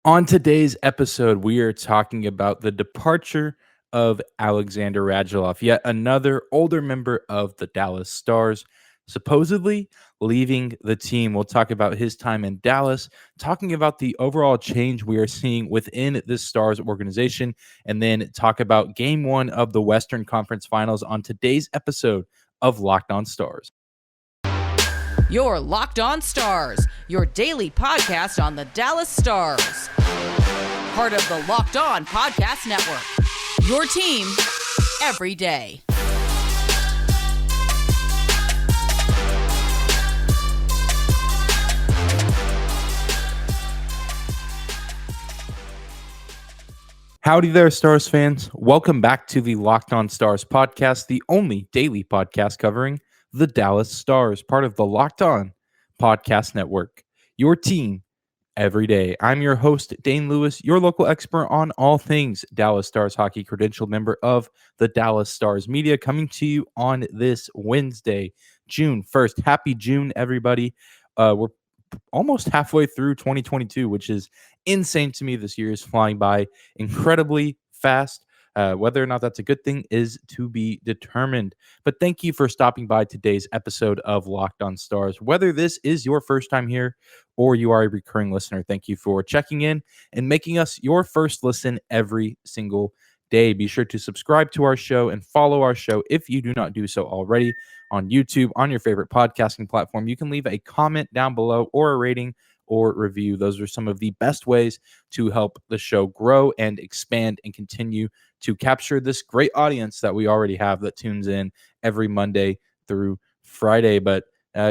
On today's episode, we are talking about the departure of Alexander Radulov, yet another older member of the Dallas Stars, supposedly leaving the team. We'll talk about his time in Dallas, talking about the overall change we are seeing within the Stars organization, and then talk about game one of the Western Conference Finals on today's episode of Locked On Stars. You're Locked On Stars, your daily podcast on the Dallas Stars. Part of the Locked On Podcast Network, your team every day. Howdy there, Stars fans. Welcome back to the Locked On Stars podcast, the only daily podcast covering the Dallas Stars, part of the Locked On Podcast Network, your team every day. I'm your host, Dane Lewis, your local expert on all things Dallas Stars hockey, credentialed member of the Dallas Stars media, coming to you on this Wednesday, June 1st. Happy June, everybody. We're almost halfway through 2022, which is insane to me. This year is flying by incredibly fast. Whether or not that's a good thing is to be determined. But thank you for stopping by today's episode of Locked On Stars. Whether this is your first time here or you are a recurring listener, thank you for checking in and making us your first listen every single day. Be sure to subscribe to our show and follow our show if you do not do so already on YouTube, on your favorite podcasting platform. You can leave a comment down below or a rating or review. Those are some of the best ways to help the show grow and expand and continue to capture this great audience that we already have that tunes in every Monday through Friday. But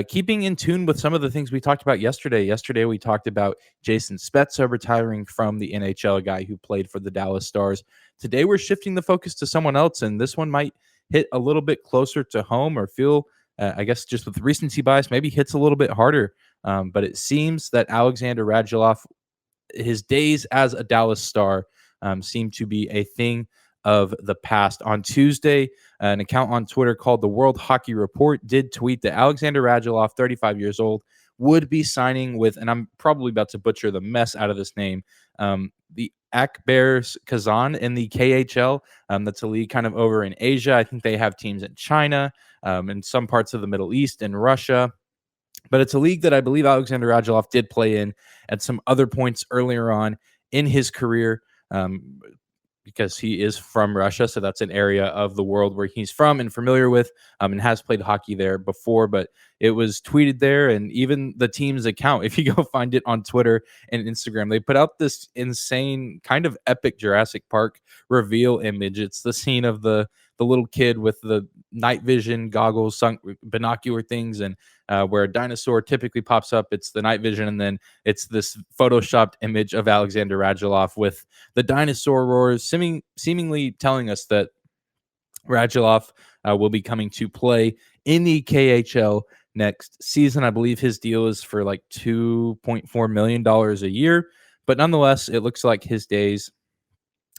keeping in tune with some of the things we talked about yesterday. Yesterday, we talked about Jason Spezza retiring from the NHL, a guy who played for the Dallas Stars. Today, we're shifting the focus to someone else, and this one might hit a little bit closer to home or feel, I guess, just with recency bias, maybe hits a little bit harder. But it seems that Alexander Radulov, his days as a Dallas Star seem to be a thing of the past. On Tuesday, an account on Twitter called the World Hockey Report did tweet that Alexander Radulov, 35 years old, would be signing with, and I'm probably about to butcher the mess out of this name, the Ak Bars Kazan in the KHL. That's a league kind of over in Asia. I think they have teams in China, in some parts of the Middle East and Russia. But it's a league that I believe Alexander Radulov did play in at some other points earlier on in his career, because he is from Russia. So that's an area of the world where he's from and familiar with, and has played hockey there before. But it was tweeted there, and even the team's account, if you go find it on Twitter and Instagram, they put out this insane kind of epic Jurassic Park reveal image. It's the scene of the little kid with the night vision goggles, sunk binocular things, and where a dinosaur typically pops up, it's the night vision, and then it's this photoshopped image of Alexander Radulov with the dinosaur roars, seemingly telling us that Radulov will be coming to play in the KHL next season. I believe his deal is for like $2.4 million a year, but nonetheless, it looks like his days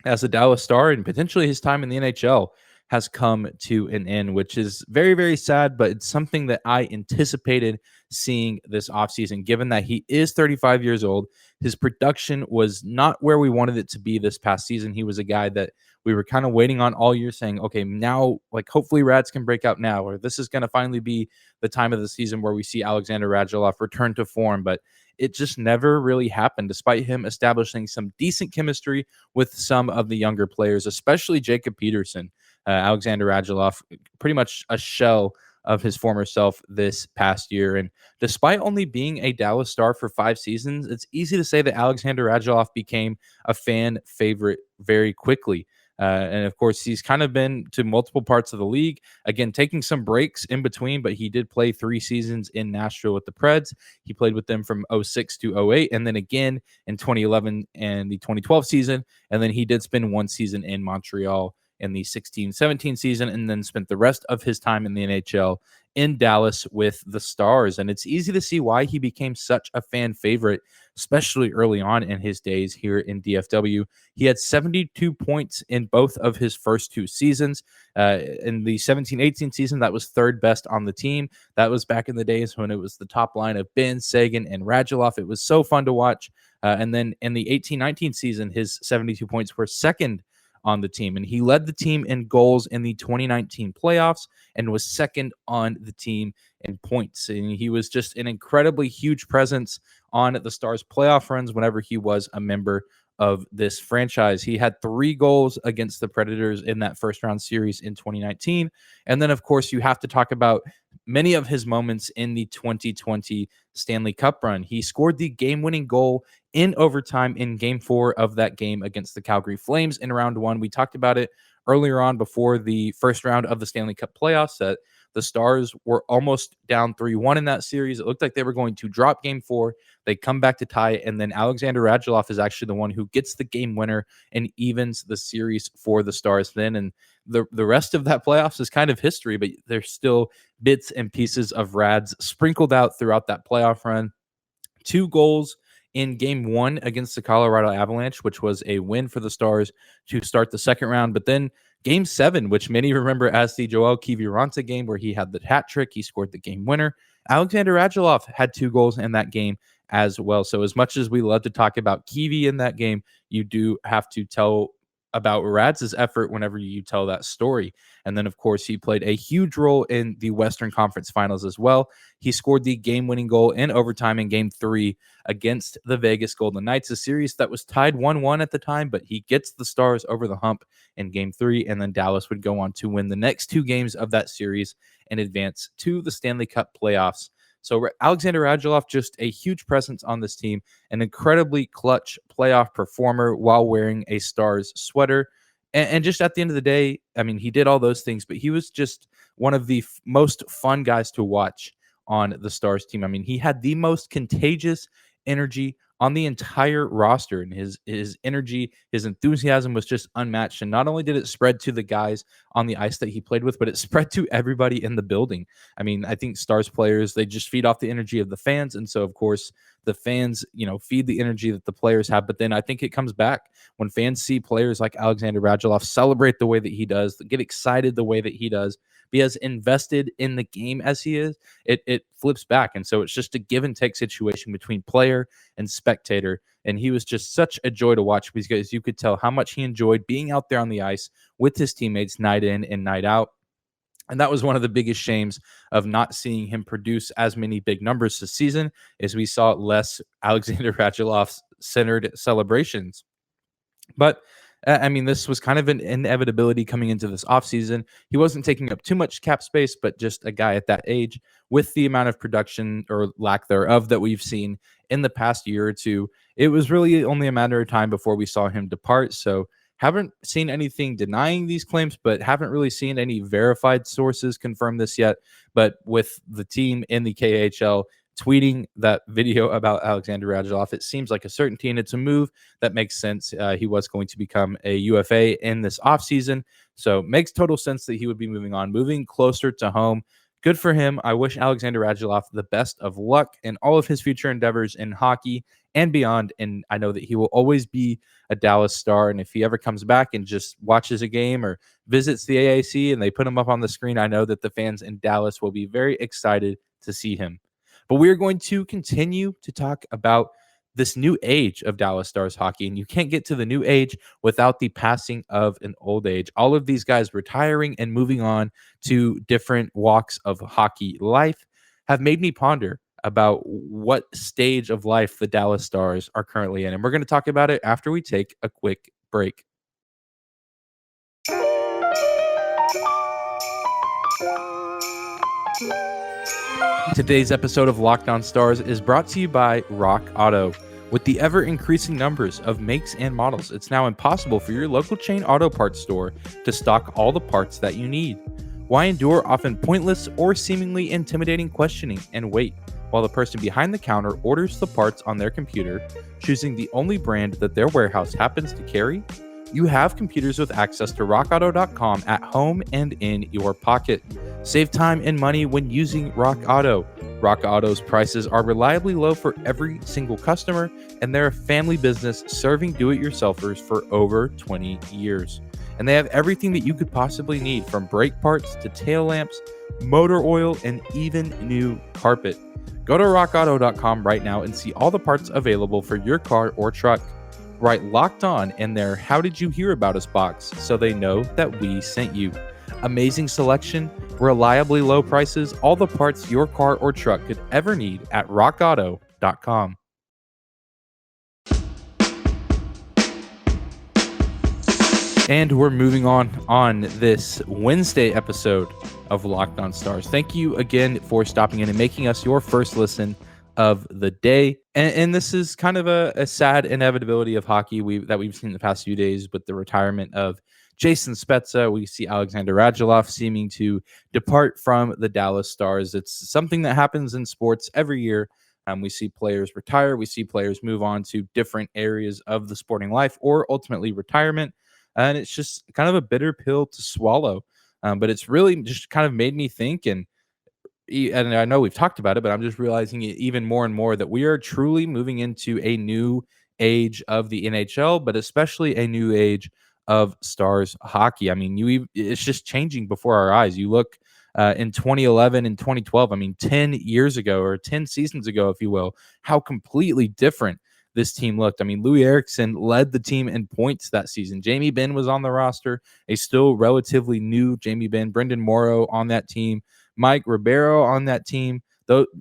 as a Dallas Star and potentially his time in the NHL has come to an end, which is very, very sad, but it's something that I anticipated seeing this offseason, given that he is 35 years old. His production was not where we wanted it to be this past season. He was a guy that we were kind of waiting on all year, saying, okay, now, like, hopefully Rads can break out now, or this is going to finally be the time of the season where we see Alexander Radulov return to form. But it just never really happened, despite him establishing some decent chemistry with some of the younger players, especially Jacob Peterson. Alexander Radulov, pretty much a shell of his former self this past year. And despite only being a Dallas Star for 5 seasons, it's easy to say that Alexander Radulov became a fan favorite very quickly. And of course, he's kind of been to multiple parts of the league, again, taking some breaks in between, but he did play 3 seasons in Nashville with the Preds. He played with them from 06 to 08, and then again in 2011 and the 2012 season. And then he did spend 1 season in Montreal in the 16-17 season, and then spent the rest of his time in the NHL in Dallas with the Stars. And it's easy to see why he became such a fan favorite, especially early on in his days here in DFW. He had 72 points in both of his first 2 seasons. In the 17-18 season, that was 3rd best on the team. That was back in the days when it was the top line of Benn, Seguin, and Radulov. It was so fun to watch. And then in the 18-19 season, his 72 points were second on the team. And he led the team in goals in the 2019 playoffs and was second on the team in points. And he was just an incredibly huge presence on the Stars playoff runs whenever he was a member of this franchise. He had 3 goals against the Predators in that first round series in 2019. And then, of course, you have to talk about many of his moments in the 2020 Stanley Cup run. He scored the game-winning goal in overtime in Game 4 of that game against the Calgary Flames in round 1. We talked about it earlier on before the first round of the Stanley Cup playoffs that the Stars were almost down 3-1 in that series. It looked like they were going to drop Game 4. They come back to tie it, and then Alexander Radulov is actually the one who gets the game winner and evens the series for the Stars then. And the rest of that playoffs is kind of history, but there's still bits and pieces of Rads sprinkled out throughout that playoff run. 2 goals in Game 1 against the Colorado Avalanche, which was a win for the Stars to start the second round. But then Game 7, which many remember as the Joel Kiviranta game where he had the hat trick, he scored the game winner. Alexander Radulov had 2 goals in that game as well. So as much as we love to talk about Kivi in that game, you do have to tell about Rads' effort whenever you tell that story. And then, of course, he played a huge role in the Western Conference Finals as well. He scored the game-winning goal in overtime in Game 3 against the Vegas Golden Knights, a series that was tied 1-1 at the time, but he gets the Stars over the hump in Game 3, and then Dallas would go on to win the next 2 games of that series and advance to the Stanley Cup playoffs. So Alexander Radulov, just a huge presence on this team, an incredibly clutch playoff performer while wearing a Stars sweater. And just at the end of the day, I mean, he did all those things, but he was just one of the most fun guys to watch on the Stars team. I mean, he had the most contagious energy on the entire roster, and his energy, his enthusiasm was just unmatched. And not only did it spread to the guys on the ice that he played with, but it spread to everybody in the building. I mean, I think Stars players, they just feed off the energy of the fans. And so, of course, the fans, feed the energy that the players have. But then I think it comes back when fans see players like Alexander Radulov celebrate the way that he does, get excited the way that he does, be as invested in the game as he is, it flips back. And so it's just a give and take situation between player and spectator. And he was just such a joy to watch because you could tell how much he enjoyed being out there on the ice with his teammates night in and night out. And that was one of the biggest shames of not seeing him produce as many big numbers this season, as we saw less Alexander Radulov-centered celebrations. But I mean, this was kind of an inevitability coming into this offseason. He wasn't taking up too much cap space, but just a guy at that age with the amount of production or lack thereof that we've seen in the past year or two, it was really only a matter of time before we saw him depart. So haven't seen anything denying these claims, but haven't really seen any verified sources confirm this yet. But with the team in the KHL tweeting that video about Alexander Radulov, it seems like a certainty, and it's a move that makes sense. He was going to become a UFA in this offseason, so makes total sense that he would be moving on, moving closer to home. Good for him. I wish Alexander Radulov the best of luck in all of his future endeavors in hockey and beyond, and I know that he will always be a Dallas Star, and if he ever comes back and just watches a game or visits the AAC and they put him up on the screen, I know that the fans in Dallas will be very excited to see him. But we're going to continue to talk about this new age of Dallas Stars hockey, and you can't get to the new age without the passing of an old age. All of these guys retiring and moving on to different walks of hockey life have made me ponder about what stage of life the Dallas Stars are currently in, and we're going to talk about it after we take a quick break. Today's episode of Locked On Stars is brought to you by Rock Auto. With the ever-increasing numbers of makes and models, it's now impossible for your local chain auto parts store to stock all the parts that you need. Why endure often pointless or seemingly intimidating questioning and wait while the person behind the counter orders the parts on their computer, choosing the only brand that their warehouse happens to carry? You have computers with access to rockauto.com at home and in your pocket. Save time and money when using Rock Auto. Rock Auto's prices are reliably low for every single customer, and they're a family business serving do-it-yourselfers for over 20 years. And they have everything that you could possibly need, from brake parts to tail lamps, motor oil, and even new carpet. Go to rockauto.com right now and see all the parts available for your car or truck. Write Locked On in their How Did You Hear About Us box so they know that we sent you. Amazing selection, reliably low prices, all the parts your car or truck could ever need at rockauto.com. And we're moving on this Wednesday episode of Locked On Stars. Thank you again for stopping in and making us your first listen of the day. And this is kind of a sad inevitability of hockey that we've seen the past few days with the retirement of Jason Spezza. We see Alexander Radulov seeming to depart from the Dallas Stars. It's something that happens in sports every year. We see players retire. We see players move on to different areas of the sporting life or ultimately retirement. And it's just kind of a bitter pill to swallow. But it's really just kind of made me think, and I know we've talked about it, but I'm just realizing it even more and more that we are truly moving into a new age of the NHL, but especially a new age of Stars hockey. I mean, it's just changing before our eyes. You look in 2011 and 2012, I mean, 10 years ago or 10 seasons ago, if you will, how completely different this team looked. I mean, Louis Eriksson led the team in points that season. Jamie Benn was on the roster, a still relatively new Jamie Benn. Brendan Morrow on that team. Mike Ribeiro on that team.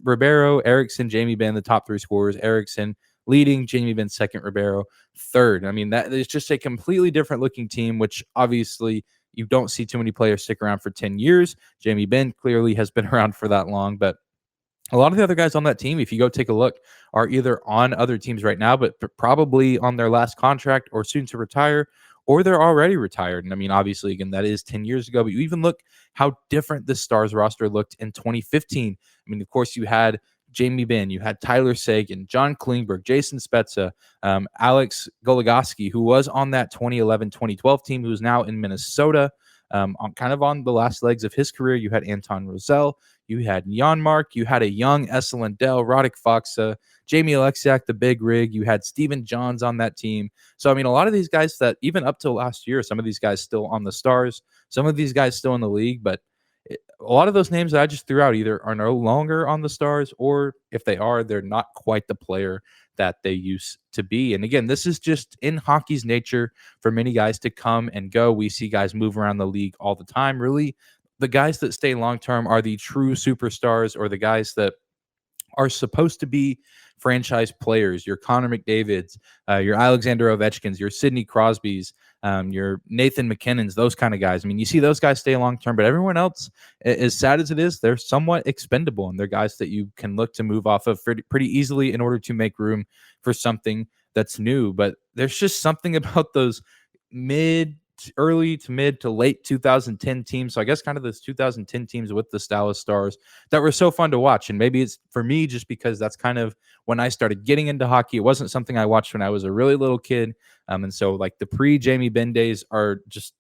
Ribeiro, Eriksson, Jamie Benn, the top three scorers. Eriksson leading, Jamie Benn second, Ribeiro third. I mean, that is just a completely different looking team, which obviously you don't see too many players stick around for 10 years. Jamie Benn clearly has been around for that long, but a lot of the other guys on that team, if you go take a look, are either on other teams right now, but probably on their last contract or soon to retire, or they're already retired. And I mean, obviously, again, that is 10 years ago, but you even look how different the Stars roster looked in 2015. I mean, of course, you had Jamie Benn, you had Tyler Seguin, John Klingberg, Jason Spezza, Alex Goligoski, who was on that 2011-2012 team, who's now in Minnesota. On the last legs of his career, you had Anton Rosell, you had Janmark, you had a young Esa Lindell, Radek Faksa, Jamie Alexiak, the big rig, you had Steven Johns on that team. So, I mean, a lot of these guys that even up till last year, some of these guys still on the Stars, some of these guys still in the league, but a lot of those names that I just threw out either are no longer on the Stars, or if they are, they're not quite the player that they used to be. And again, this is just in hockey's nature for many guys to come and go. We see guys move around the league all the time. Really, the guys that stay long-term are the true superstars, or the guys that are supposed to be franchise players. Your Connor McDavids, your Alexander Ovechkins, your Sidney Crosbys, your Nathan McKinnons, those kind of guys. I mean, you see those guys stay long-term, but everyone else, as sad as it is, they're somewhat expendable, and they're guys that you can look to move off of pretty easily in order to make room for something that's new. But there's just something about those early to mid to late 2010 teams. So I guess kind of those 2010 teams with the Dallas Stars that were so fun to watch. And maybe it's for me just because that's kind of when I started getting into hockey. It wasn't something I watched when I was a really little kid. And so like the pre-Jamie Benn days are just,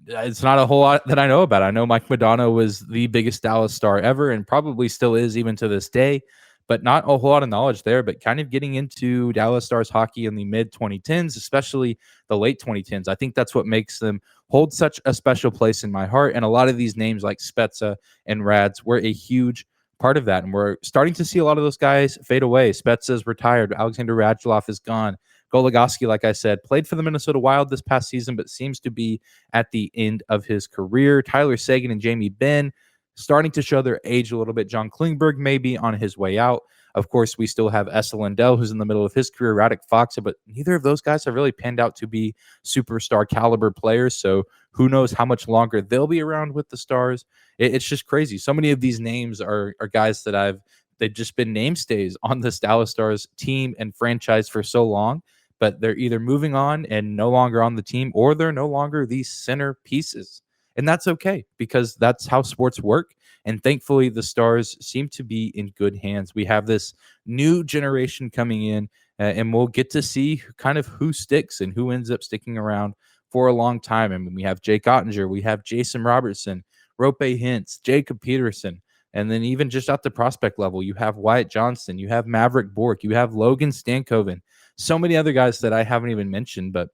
it's not a whole lot that I know about. I know Mike Modano was the biggest Dallas Star ever and probably still is even to this day, but not a whole lot of knowledge there. But kind of getting into Dallas Stars hockey in the mid 2010s, especially the late 2010s, I think that's what makes them hold such a special place in my heart. And a lot of these names like Spezza and Rads were a huge part of that. And we're starting to see a lot of those guys fade away. Spezza's retired. Alexander Radulov is gone. Goligoski, like I said, played for the Minnesota Wild this past season, but seems to be at the end of his career. Tyler Seguin and Jamie Benn starting to show their age a little bit. John Klingberg may be on his way out. Of course, we still have Esa Lindell, who's in the middle of his career, Radek Faksa, but neither of those guys have really panned out to be superstar caliber players. So who knows how much longer they'll be around with the Stars. It's just crazy. So many of these names are guys that they've just been namestays on this Dallas Stars team and franchise for so long, but they're either moving on and no longer on the team, or they're no longer these center pieces. And that's okay, because that's how sports work. And thankfully, the Stars seem to be in good hands. We have this new generation coming in, and we'll get to see kind of who sticks and who ends up sticking around for a long time. I mean, we have Jake Ottinger, we have Jason Robertson, Rope Hintz, Jacob Peterson, and then even just at the prospect level, you have Wyatt Johnston, you have Maverick Bourque, you have Logan Stankoven, so many other guys that I haven't even mentioned. But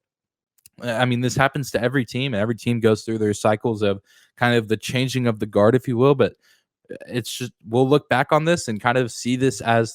I mean, this happens to every team, and every team goes through their cycles of kind of the changing of the guard, if you will. But it's just, we'll look back on this and kind of see this as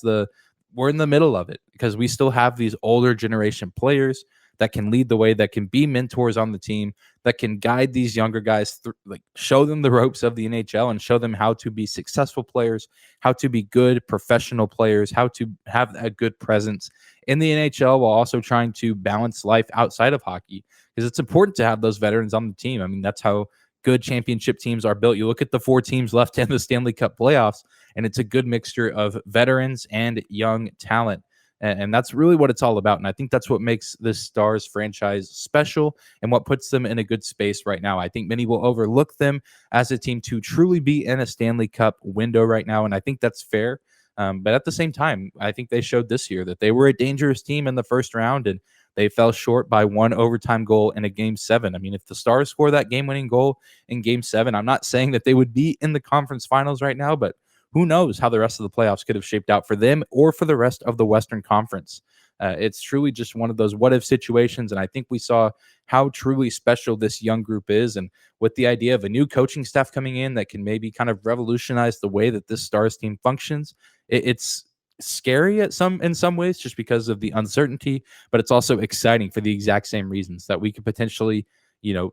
we're in the middle of it, because we still have these older generation players that can lead the way, that can be mentors on the team, that can guide these younger guys through, like show them the ropes of the NHL and show them how to be successful players, how to be good professional players, how to have a good presence in the NHL while also trying to balance life outside of hockey. Because it's important to have those veterans on the team. I mean, that's how good championship teams are built. You look at the 4 teams left in the Stanley Cup playoffs, and it's a good mixture of veterans and young talent. And that's really what it's all about. And I think that's what makes this Stars franchise special and what puts them in a good space right now. I think many will overlook them as a team to truly be in a Stanley Cup window right now. And I think that's fair. But at the same time, I think they showed this year that they were a dangerous team in the first round, and they fell short by 1 overtime goal in a Game 7. I mean, if the Stars score that game-winning goal in Game 7, I'm not saying that they would be in the conference finals right now, but who knows how the rest of the playoffs could have shaped out for them or for the rest of the Western Conference. It's truly just one of those what-if situations, and I think we saw how truly special this young group is. And with the idea of a new coaching staff coming in that can maybe kind of revolutionize the way that this Stars team functions, it's scary in some ways just because of the uncertainty, but it's also exciting for the exact same reasons that we could potentially,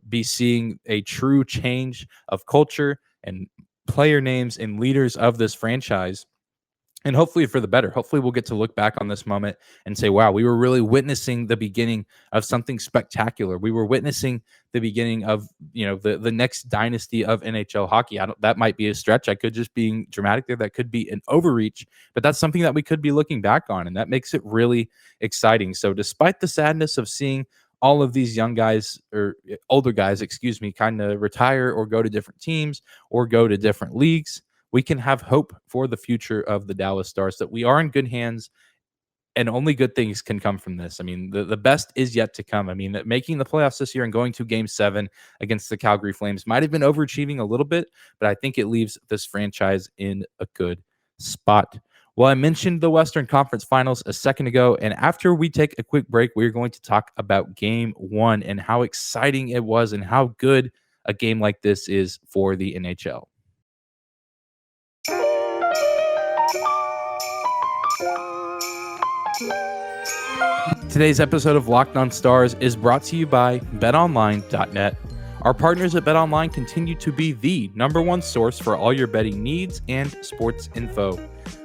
be seeing a true change of culture and player names and leaders of this franchise, and hopefully for the better. Hopefully we'll get to look back on this moment and say, wow, we were really witnessing the beginning of something spectacular. We were witnessing the beginning of, the next dynasty of NHL hockey. That might be a stretch. I could just being dramatic there. That could be an overreach, but that's something that we could be looking back on, and that makes it really exciting. So despite the sadness of seeing all of these young guys, or older guys, kind of retire or go to different teams or go to different leagues, we can have hope for the future of the Dallas Stars, that we are in good hands and only good things can come from this. I mean, the best is yet to come. I mean, making the playoffs this year and going to Game 7 against the Calgary Flames might have been overachieving a little bit, but I think it leaves this franchise in a good spot. Well, I mentioned the Western Conference Finals a second ago, and after we take a quick break, we're going to talk about Game 1 and how exciting it was and how good a game like this is for the NHL. Today's episode of Locked On Stars is brought to you by BetOnline.net. Our partners at BetOnline continue to be the #1 source for all your betting needs and sports info.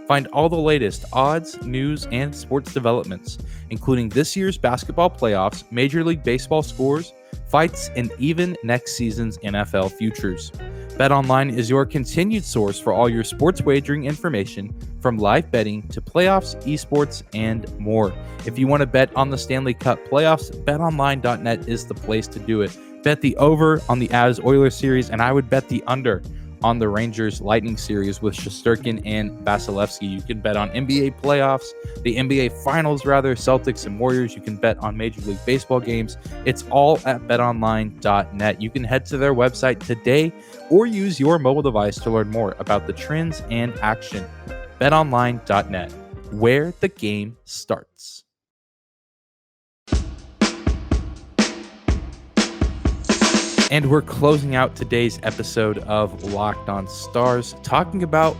Find all the latest odds, news, and sports developments, including this year's basketball playoffs, Major League Baseball scores, fights, and even next season's NFL futures. BetOnline is your continued source for all your sports wagering information, from live betting to playoffs, esports, and more. If you want to bet on the Stanley Cup playoffs, BetOnline.net is the place to do it. Bet the over on the Avs Oilers series, and I would bet the under on the Rangers Lightning series with Shesterkin and Vasilevsky. You can bet on NBA playoffs, the NBA finals rather, Celtics and Warriors. You can bet on Major League Baseball games. It's all at betonline.net. You can head to their website today or use your mobile device to learn more about the trends and action. betonline.net, where the game starts. And we're closing out today's episode of Locked On Stars, talking about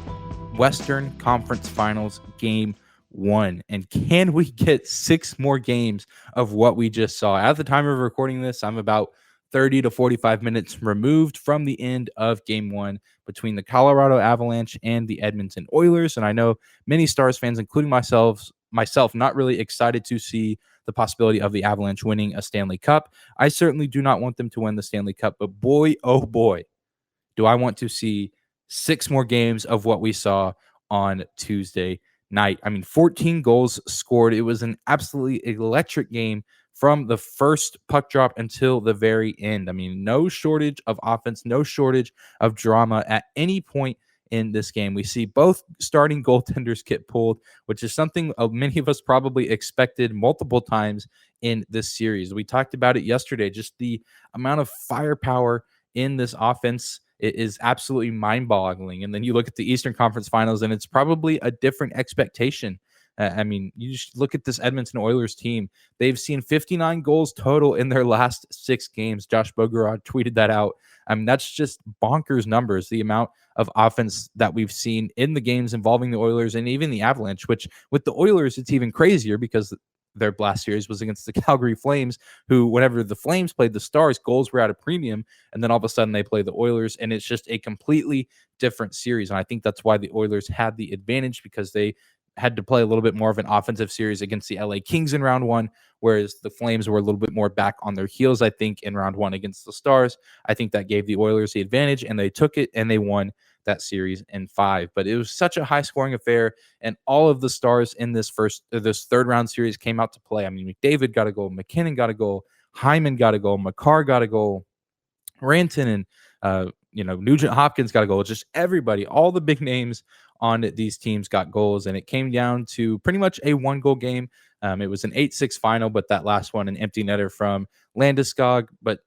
Western Conference Finals Game 1. And can we get 6 more games of what we just saw? At the time of recording this, I'm about 30 to 45 minutes removed from the end of Game 1 between the Colorado Avalanche and the Edmonton Oilers. And I know many Stars fans, including myself, not really excited to see the possibility of the Avalanche winning a Stanley Cup. I certainly do not want them to win the Stanley Cup, but boy, oh boy, do I want to see 6 more games of what we saw on Tuesday night. I mean, 14 goals scored. It was an absolutely electric game from the first puck drop until the very end. I mean, no shortage of offense, no shortage of drama at any point in this game. We see both starting goaltenders get pulled, which is something many of us probably expected multiple times in this series. We talked about it yesterday, just the amount of firepower in this offense. It is absolutely mind-boggling. And then you look at the Eastern Conference Finals, and it's probably a different expectation I mean, you just look at this Edmonton Oilers team. They've seen 59 goals total in their last 6 games. Josh Bogorod tweeted that out. I mean, that's just bonkers numbers, the amount of offense that we've seen in the games involving the Oilers and even the Avalanche, which with the Oilers, it's even crazier because their last series was against the Calgary Flames, who, whenever the Flames played the Stars, goals were at a premium. And then all of a sudden they play the Oilers, and it's just a completely different series. And I think that's why the Oilers had the advantage, because they had to play a little bit more of an offensive series against the LA Kings in round one, whereas the Flames were a little bit more back on their heels, I think, in round one against the Stars. I think that gave the Oilers the advantage, and they took it and they won that series in 5. But it was such a high scoring affair, and all of the stars in this third round series came out to play. I mean, McDavid got a goal, McKinnon got a goal, Hyman got a goal, Makar got a goal, Rantanen and Nugent Hopkins got a goal. Just everybody, all the big names on these teams got goals, and it came down to pretty much a 1-goal game. It was an 8-6 final, but that last one, an empty netter from Landeskog, but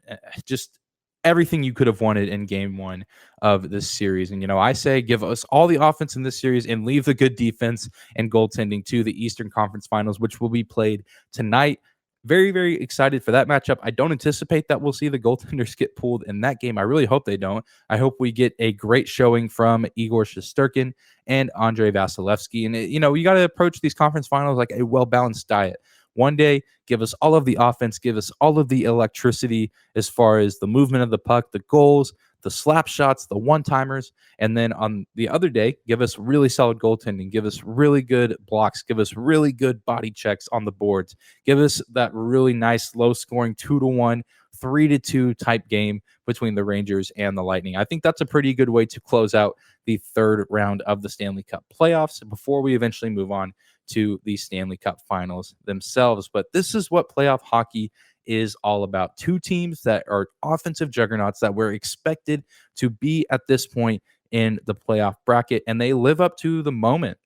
just everything you could have wanted in game 1 of this series. And, I say give us all the offense in this series and leave the good defense and goaltending to the Eastern Conference Finals, which will be played tonight. Very, very excited for that matchup. I don't anticipate that we'll see the goaltenders get pulled in that game. I really hope they don't. I hope we get a great showing from Igor Shesterkin and Andrei Vasilevsky. And, you got to approach these conference finals like a well-balanced diet. One day, give us all of the offense, give us all of the electricity as far as the movement of the puck, the goals, the slap shots, the one-timers. And then on the other day, give us really solid goaltending, give us really good blocks, give us really good body checks on the boards, give us that really nice low-scoring 2-1, 3-2 type game between the Rangers and the Lightning. I think that's a pretty good way to close out the third round of the Stanley Cup playoffs before we eventually move on to the Stanley Cup finals themselves. But this is what playoff hockey is all about. 2 teams that are offensive juggernauts that we're expected to be at this point in the playoff bracket, and they live up to the moment.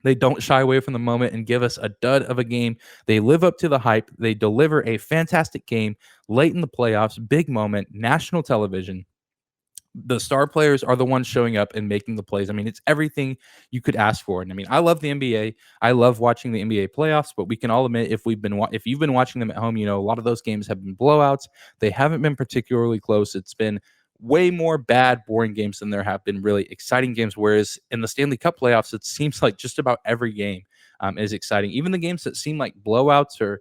They don't shy away from the moment and give us a dud of a game. They live up to the hype. They deliver a fantastic game late in the playoffs, big moment, national television. The star players are the ones showing up and making the plays. I mean, it's everything you could ask for. And I mean, I love the NBA. I love watching the NBA playoffs, but we can all admit if you've been watching them at home, a lot of those games have been blowouts. They haven't been particularly close. It's been way more bad, boring games than there have been really exciting games. Whereas in the Stanley Cup playoffs, it seems like just about every game is exciting. Even the games that seem like blowouts or,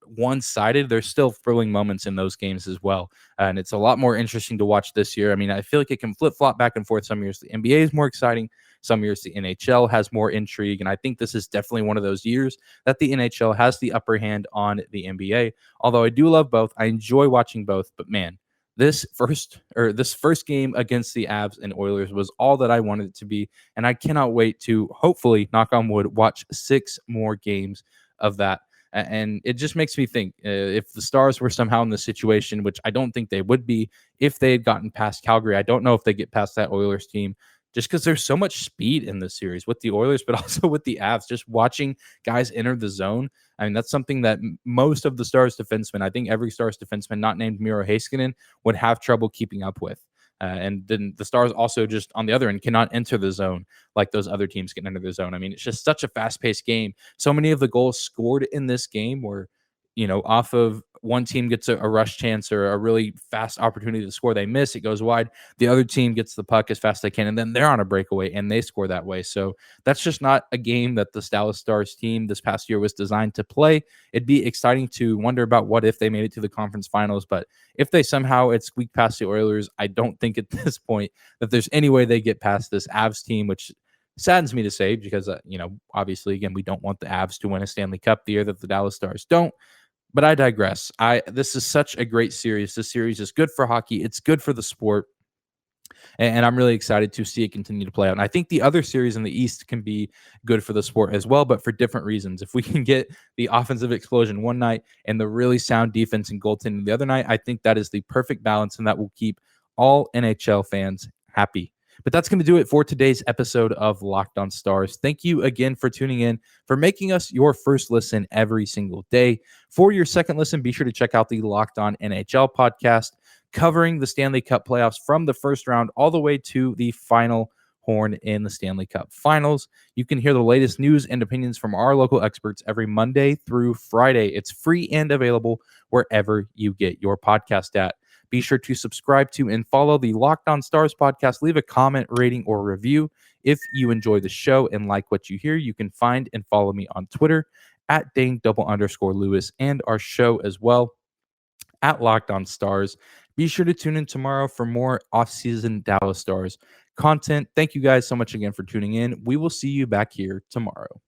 one-sided, there's still thrilling moments in those games as well. And it's a lot more interesting to watch this year. I mean, I feel like it can flip-flop back and forth. Some years the NBA is more exciting. Some years the NHL has more intrigue. And I think this is definitely one of those years that the NHL has the upper hand on the NBA. Although I do love both. I enjoy watching both. But man, this first game against the Avs and Oilers was all that I wanted it to be. And I cannot wait to hopefully, knock on wood, watch 6 more games of that. And it just makes me think if the Stars were somehow in this situation, which I don't think they would be, if they had gotten past Calgary, I don't know if they get past that Oilers team, just because there's so much speed in this series with the Oilers, but also with the Avs. Just watching guys enter the zone. I mean, that's something that most of the Stars defensemen, I think every Stars defenseman not named Miro Heiskanen, would have trouble keeping up with. And then the Stars also just on the other end cannot enter the zone like those other teams can enter the zone. I mean, it's just such a fast-paced game. So many of the goals scored in this game were, off of one team gets a rush chance or a really fast opportunity to score. They miss, it goes wide. The other team gets the puck as fast as they can, and then they're on a breakaway, and they score that way. So that's just not a game that the Dallas Stars team this past year was designed to play. It'd be exciting to wonder about what if they made it to the conference finals, but if they somehow had squeaked past the Oilers, I don't think at this point that there's any way they get past this Avs team, which saddens me to say because, obviously, again, we don't want the Avs to win a Stanley Cup the year that the Dallas Stars don't. But I digress. This is such a great series. This series is good for hockey. It's good for the sport. And I'm really excited to see it continue to play out. And I think the other series in the East can be good for the sport as well, but for different reasons. If we can get the offensive explosion one night and the really sound defense and goaltending the other night, I think that is the perfect balance, and that will keep all NHL fans happy. But that's going to do it for today's episode of Locked On Stars. Thank you again for tuning in, for making us your first listen every single day. For your second listen, be sure to check out the Locked On NHL podcast, covering the Stanley Cup playoffs from the first round all the way to the final Horn in the Stanley Cup Finals. You can hear the latest news and opinions from our local experts every Monday through Friday. It's free and available wherever you get your podcast at. Be sure to subscribe to and follow the Locked On Stars podcast. Leave a comment, rating, or review. If you enjoy the show and like what you hear, you can find and follow me on Twitter at Dane_Lewis and our show as well at Locked On Stars. Be sure to tune in tomorrow for more off-season Dallas Stars content. Thank you guys so much again for tuning in. We will see you back here tomorrow.